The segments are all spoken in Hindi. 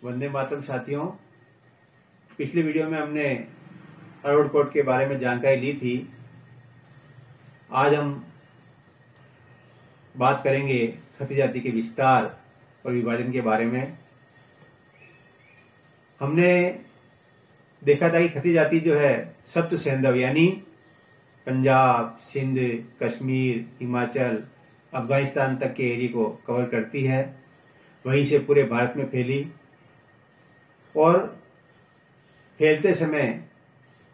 वंदे मातरम साथियों। पिछले वीडियो में हमने अरोड़ कोट के बारे में जानकारी ली थी। आज हम बात करेंगे खत्रिय जाति के विस्तार और विभाजन के बारे में। हमने देखा था कि खत्रिय जाति जो है सप्त सैंधव यानी पंजाब, सिंध, कश्मीर, हिमाचल, अफगानिस्तान तक के एरिया को कवर करती है। वहीं से पूरे भारत में फैली और फैलते समय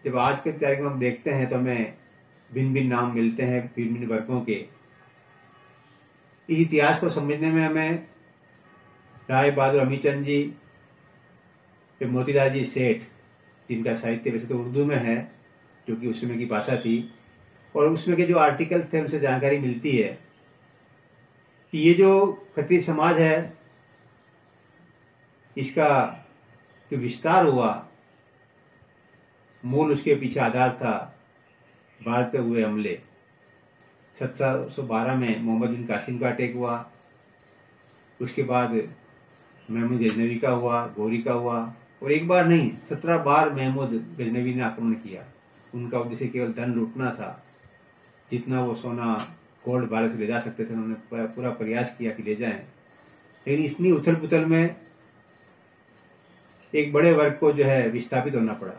जब आज के तारीख में हम देखते हैं तो हमें भिन्न भिन्न नाम मिलते हैं भिन्न भिन्न वर्गों के। इस इतिहास को समझने में हमें राय बहादुर अमीचंद जी, फिर मोतीलाल जी सेठ, जिनका साहित्य वैसे तो उर्दू में है जो कि उस समय की भाषा थी, और उसमें के जो आर्टिकल थे उनसे जानकारी मिलती है कि ये जो खत्रिय समाज है इसका जो विस्तार हुआ, मूल उसके पीछे आधार था भारत पे हुए हमले। 1712 में मोहम्मद बिन कासिम का अटैक हुआ, उसके बाद महमूद गजनवी का हुआ, गौरी का हुआ, और एक बार नहीं 17 बार महमूद गजनवी ने आक्रमण किया। उनका उद्देश्य केवल धन लूटना था। जितना वो सोना गोल्ड भारत से ले जा सकते थे उन्होंने पूरा प्रयास किया कि ले जाएं, लेकिन इतनी उथल पुथल में एक बड़े वर्ग को जो है विस्थापित होना पड़ा।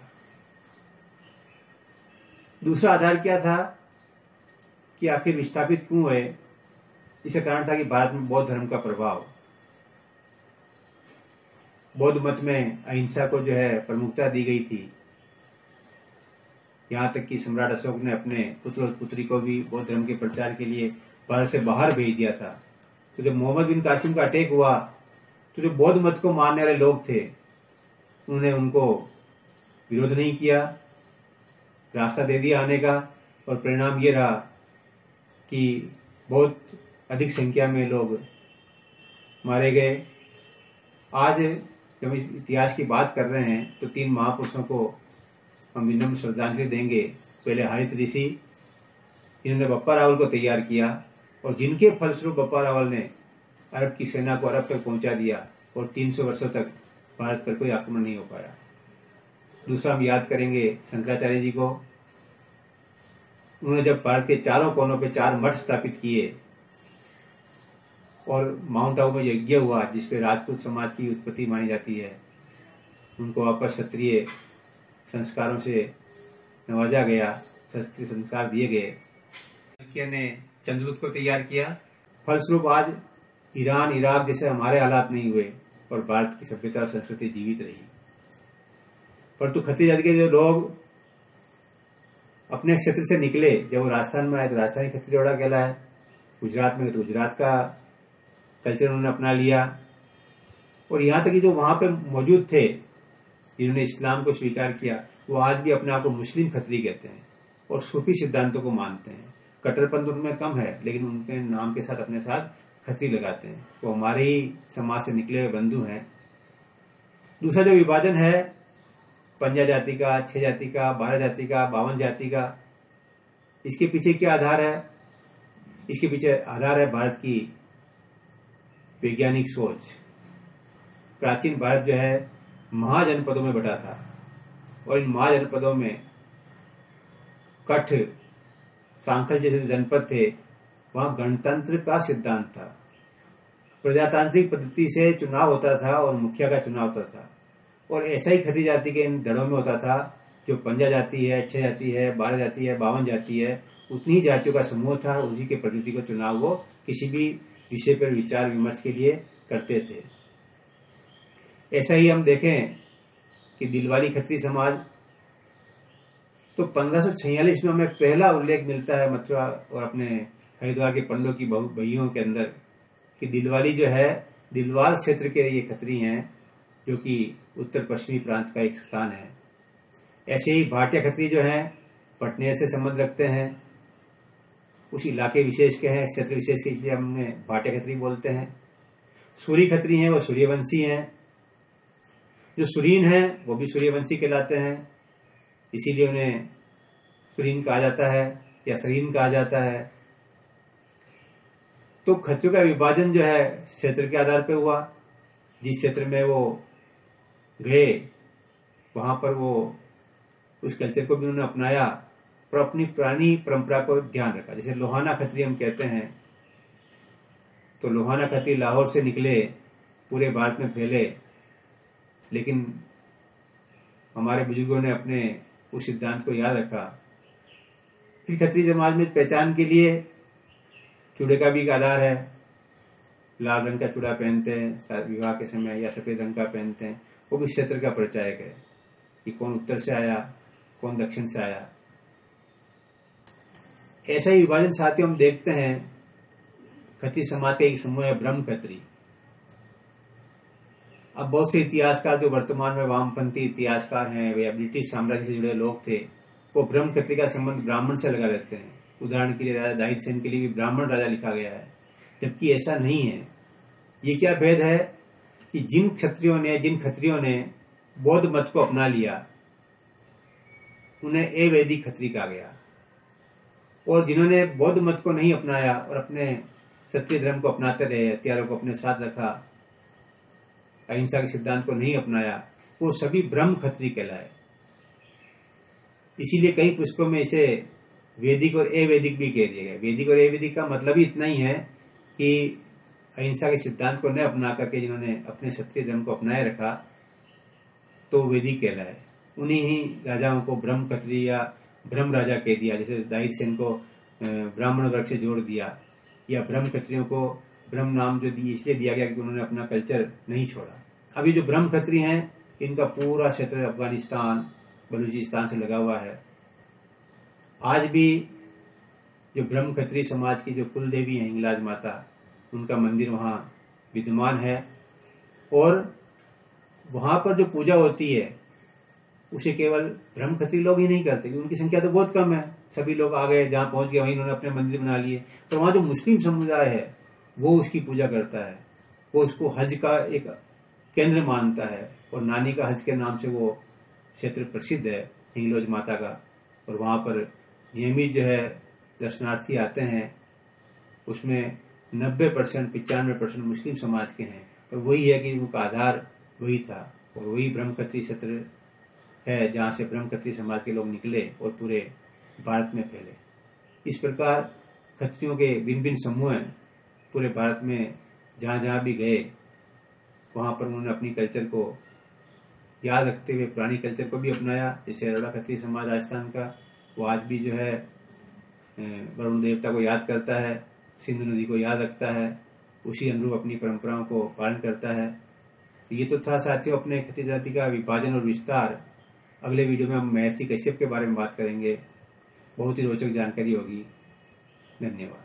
दूसरा आधार क्या था कि आखिर विस्थापित क्यों हुए? इसका कारण था कि भारत में बौद्ध धर्म का प्रभाव, बौद्ध मत में अहिंसा को जो है प्रमुखता दी गई थी। यहाँ तक कि सम्राट अशोक ने अपने पुत्र और पुत्री को भी बौद्ध धर्म के प्रचार के लिए भारत से बाहर भेज दिया था। तो जब मोहम्मद बिन कासिम का अटैक हुआ तो जो बौद्ध मत को मानने वाले लोग थे उन्होंने उनको विरोध नहीं किया, रास्ता दे दिया आने का, और परिणाम ये रहा कि बहुत अधिक संख्या में लोग मारे गए। आज जब इस इतिहास की बात कर रहे हैं तो 3 महापुरुषों को हम विनम्र श्रद्धांजलि देंगे। पहले हरित ऋषि, जिन्होंने बप्पा रावल को तैयार किया और जिनके फलस्वरूप बप्पा रावल ने अरब की सेना को अरब तक पहुंचा दिया और 300 वर्षों तक भारत पर कोई आक्रमण नहीं हो पाया। दूसरा हम याद करेंगे शंकराचार्य जी को। उन्होंने जब भारत के चारों कोनों पे 4 मठ स्थापित किए और माउंट आबू में यज्ञ हुआ जिसपे राजपूत समाज की उत्पत्ति मानी जाती है, उनको वापस क्षत्रिय संस्कारों से नवाजा गया, क्षत्रिय संस्कार दिए गए। चाणक्य ने चंद्रगुप्त को तैयार किया। फलस्वरूप आज ईरान, इराक जैसे हमारे हालात नहीं हुए और भारत की सभ्यता और संस्कृति जीवित रही। परंतु खत्रिय जाति के जो लोग अपने क्षेत्र से निकले, जब वो राजस्थान में आए तो राजस्थानी खत्रियवाड़ा कहलाया, गुजरात में तो गुजरात का कल्चर उन्होंने अपना लिया, और यहाँ तक कि जो वहां पे मौजूद थे जिन्होंने इस्लाम को स्वीकार किया वो आज भी अपने आप को मुस्लिम खत्री कहते हैं और सूफी सिद्धांतों को मानते हैं। कट्टरपंथ उनमें कम है लेकिन उनके नाम के साथ अपने साथ खत्री लगाते हैं। वो हमारे ही समाज से निकले हुए बंधु हैं। दूसरा जो विभाजन है पंजा जाति का, 6 जाति का, 12 जाति का, 52 जाति का, इसके पीछे क्या आधार है? इसके पीछे आधार है भारत की वैज्ञानिक सोच। प्राचीन भारत जो है महाजनपदों में बटा था और इन महाजनपदों में कठ, सांखल जैसे जनपद थे, वहां गणतंत्र का सिद्धांत था। प्रजातांत्रिक पद्धति से चुनाव होता था और मुखिया का चुनाव होता था, और ऐसा ही खत्रिय जाति के इन दड़ों में होता था। जो पंजा जाति है, 6 जाति है, 12 जाति है, 52 जाति है, उतनी जातियों का समूह था। उसी के पद्धति को चुनाव वो किसी भी विषय पर विचार विमर्श के लिए करते थे। ऐसा ही हम देखें कि दिलवाली खत्रिय समाज, तो 1546 में हमें पहला उल्लेख मिलता है मथुरा और अपने हरिद्वार के पंडों की बहियों के अंदर कि दिलवाली जो है दिलवाल क्षेत्र के ये खत्री हैं, जो कि उत्तर पश्चिमी प्रांत का एक स्थान है। ऐसे ही भाटिया खत्री जो हैं पटनेर से संबंध रखते हैं, उस इलाके विशेष के हैं, क्षेत्र विशेष के, इसलिए हमने भाटिया खत्री बोलते हैं। सूरी खत्री हैं वो सूर्यवंशी हैं। जो सुरीन है वो भी सूर्यवंशी कहलाते हैं, इसीलिए उन्हें सुरीन कहा जाता है या सरीन कहा जाता है। तो खत्रियों का विभाजन जो है क्षेत्र के आधार पर हुआ। जिस क्षेत्र में वो गए वहां पर वो उस कल्चर को भी उन्होंने अपनाया और अपनी पुरानी परंपरा को ध्यान रखा। जैसे लोहाना खत्रिय हम कहते हैं, तो लोहाना खत्रिय लाहौर से निकले, पूरे भारत में फैले, लेकिन हमारे बुजुर्गों ने अपने उस सिद्धांत को याद रखा। फिर खत्रिय समाज में पहचान के लिए चूड़े का भी एक आधार है। लाल रंग का चूड़ा पहनते हैं विवाह के समय, या सफेद रंग का पहनते हैं। वो भी क्षेत्र का परिचायक है कि कौन उत्तर से आया, कौन दक्षिण से आया। ऐसा ही विभाजन साथियों हम देखते हैं। खत्रिय समाज का एक समूह है ब्रह्म खत्री। अब बहुत से इतिहासकार जो वर्तमान में वामपंथी इतिहासकार हैं, वे ब्रिटिश साम्राज्य से जुड़े लोग थे, वो ब्रह्म खत्री का संबंध ब्राह्मण से लगा लेते हैं। उदाहरण के लिए राजा दाहिर सेन के लिए भी ब्राह्मण राजा लिखा गया है, जबकि ऐसा नहीं है। ये क्या भेद है कि जिन खत्रियों ने बौद्ध मत को अपना लिया, उन्हें अवैदिक खत्री कहा गया, और जिन्होंने बौद्ध मत को नहीं अपनाया और अपने क्षत्रिय धर्म को अपनाते रहे, हथियारों को अपने साथ रखा, अहिंसा के सिद्धांत को नहीं अपनाया, वो सभी ब्रह्म खत्री कहलाए। इसीलिए कई पुस्तकों में इसे वैदिक और अवैदिक भी कह दिया गया। वैदिक और अवैदिक का मतलब ही इतना ही है कि अहिंसा के सिद्धांत को न अपना करके जिन्होंने अपने क्षत्रिय धर्म को अपनाए रखा, तो वैदिक कहलाए। उन्हीं ही राजाओं को ब्रह्म खत्री या ब्रह्म राजा कह दिया। जैसे दाहिर सेन को ब्राह्मण वर्ग से जोड़ दिया, या ब्रह्म क्षत्रियों को ब्रह्म नाम जो इसलिए दिया गया कि उन्होंने अपना कल्चर नहीं छोड़ा। अभी जो ब्रह्म खत्री हैं, इनका पूरा क्षेत्र अफगानिस्तान, बलूचिस्तान से लगा हुआ है। आज भी जो ब्रह्म खत्री समाज की जो कुल देवी है हिंगलाज माता, उनका मंदिर वहाँ विद्यमान है, और वहाँ पर जो पूजा होती है उसे केवल ब्रह्म खत्री लोग ही नहीं करते, क्योंकि उनकी संख्या तो बहुत कम है। सभी लोग आ गए, जहाँ पहुंच गए वहीं उन्होंने अपने मंदिर बना लिए। तो वहाँ जो मुस्लिम समुदाय है वो उसकी पूजा करता है, वो उसको हज का एक केंद्र मानता है, और नानी का हज के नाम से वो क्षेत्र प्रसिद्ध है हिंगलाज माता का। और वहाँ पर नियमित जो है दर्शनार्थी आते हैं, उसमें 90% 95% मुस्लिम समाज के हैं। तो वही है कि उनका आधार वही था, और वही ब्रह्म खत्री क्षेत्र है जहाँ से ब्रह्म खत्री समाज के लोग निकले और पूरे भारत में फैले। इस प्रकार खत्रियों के भिन्न भिन्न समूह हैं पूरे भारत में, जहाँ जहाँ भी गए वहाँ पर उन्होंने अपनी कल्चर को याद रखते हुए पुरानी कल्चर को भी अपनाया। जैसे अरोड़ा खत्री समाज राजस्थान का, वो आज भी जो है वरुण देवता को याद करता है, सिंधु नदी को याद रखता है, उसी अनुरूप अपनी परंपराओं को पालन करता है। तो ये तो था साथियों अपने खत्री जाति का विभाजन और विस्तार। अगले वीडियो में हम महर्षि कश्यप के बारे में बात करेंगे। बहुत ही रोचक जानकारी होगी। धन्यवाद।